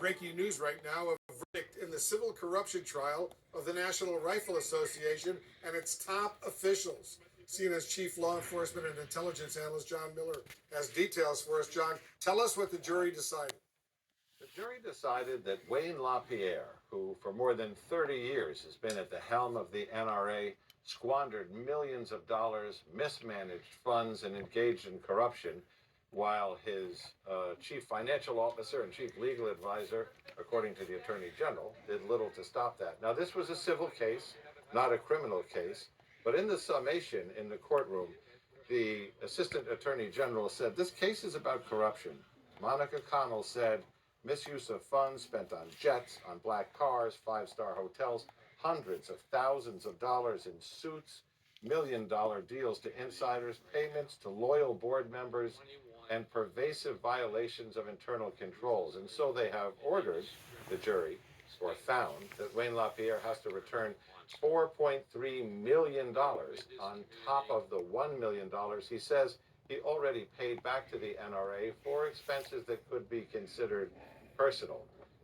breaking news right now, a verdict in the civil corruption trial of the National Rifle Association and its top officials. CNN's chief law enforcement and intelligence analyst John Miller has details for us. John, tell us what the jury decided. The jury decided that Wayne Lapierre, who for more than 30 years has been at the helm of the NRA, squandered millions of dollars, mismanaged funds, and engaged in corruption, while his chief financial officer and chief legal advisor, according to the Attorney General, did little to stop that. Now, this was a civil case, not a criminal case, but in the summation in the courtroom, the Assistant Attorney General said, this case is about corruption. Monica Connell said, misuse of funds spent on jets, on black cars, five-star hotels, hundreds of thousands of dollars in suits, million-dollar deals to insiders, payments to loyal board members, and pervasive violations of internal controls. And so they have ordered the jury, or found, that Wayne Lapierre has to return $4.3 million on top of the $1 million he says he already paid back to the NRA for expenses that could be considered personal.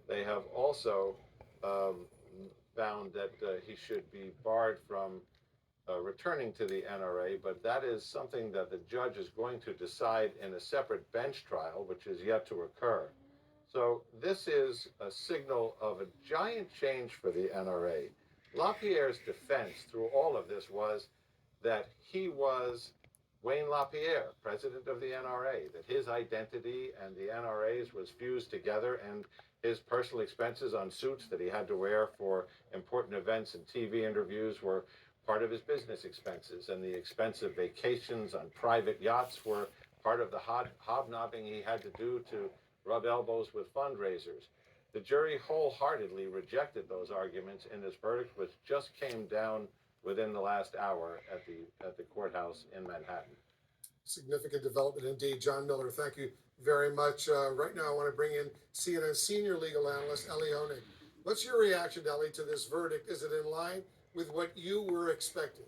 They have also found that he should be barred from returning to the NRA, but that is something that the judge is going to decide in a separate bench trial, which is yet to occur. So this is a signal of a giant change for the NRA. Lapierre's defense through all of this was that he was Wayne Lapierre, president of the NRA, that his identity and the NRA's was fused together, and his personal expenses on suits that he had to wear for important events and TV interviews were part of his business expenses, and the expensive vacations on private yachts were part of the hobnobbing he had to do to rub elbows with fundraisers. The jury wholeheartedly rejected those arguments in this verdict, which just came down within the last hour at the courthouse in Manhattan. Significant development indeed. John Miller, thank you very much. Right now, I want to bring in CNN senior legal analyst Ellie Honig. What's your reaction, Ellie, to this verdict? Is it in line with what you were expecting?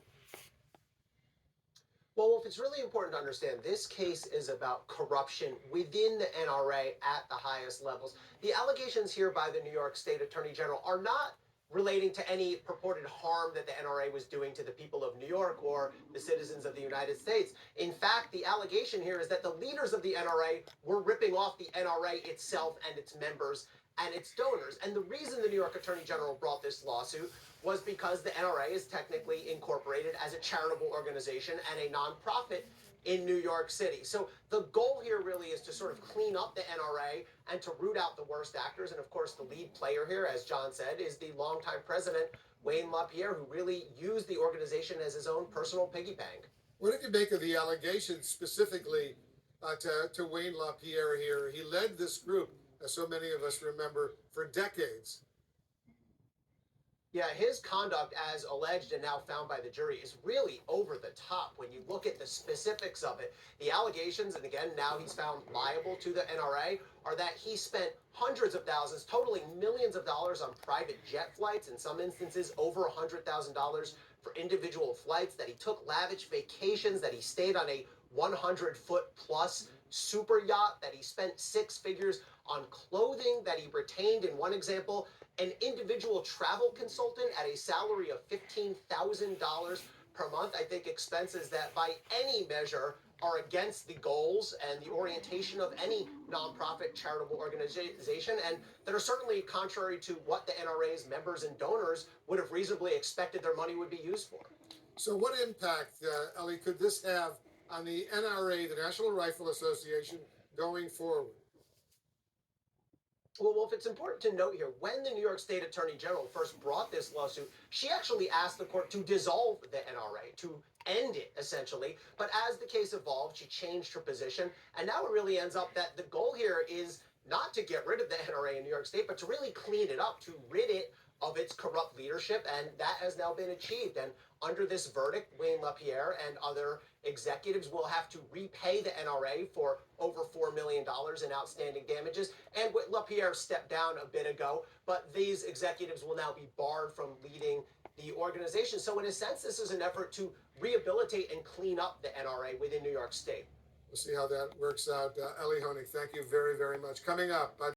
Well, Wolf, it's really important to understand this case is about corruption within the NRA at the highest levels. The allegations here by the New York State Attorney General are not relating to any purported harm that the NRA was doing to the people of New York or the citizens of the United States. In fact, the allegation here is that the leaders of the NRA were ripping off the NRA itself and its members and its donors. And the reason the New York Attorney General brought this lawsuit was because the NRA is technically incorporated as a charitable organization and a nonprofit in New York City. So the goal here really is to sort of clean up the NRA and to root out the worst actors. And of course, the lead player here, as John said, is the longtime president, Wayne Lapierre, who really used the organization as his own personal piggy bank. What did you make of the allegations specifically to Wayne Lapierre here? He led this group, as so many of us remember, for decades. Yeah, his conduct, as alleged and now found by the jury, is really over the top when you look at the specifics of it. The allegations, and again, now he's found liable to the NRA, are that he spent hundreds of thousands, totaling millions of dollars on private jet flights, in some instances over $100,000 for individual flights, that he took lavish vacations, that he stayed on a 100-foot plus super yacht, that he spent six figures on clothing, that he retained, in one example, an individual travel consultant at a salary of $15,000 per month. I think expenses that by any measure are against the goals and the orientation of any nonprofit charitable organization, and that are certainly contrary to what the NRA's members and donors would have reasonably expected their money would be used for. So what impact, Ellie, could this have on the NRA, the National Rifle Association, going forward? Well, Wolf, it's important to note here, when the New York State Attorney General first brought this lawsuit, she actually asked the court to dissolve the NRA, to end it, essentially. But as the case evolved, she changed her position, and now it really ends up that the goal here is not to get rid of the NRA in New York State, but to really clean it up, to rid it of its corrupt leadership, and that has now been achieved. And under this verdict, Wayne Lapierre and other executives will have to repay the NRA for over $4 million in outstanding damages. And Lapierre stepped down a bit ago, but these executives will now be barred from leading the organization. So in a sense, this is an effort to rehabilitate and clean up the NRA within New York State. We'll see how that works out. Ellie Honig, thank you very, very much. Coming up,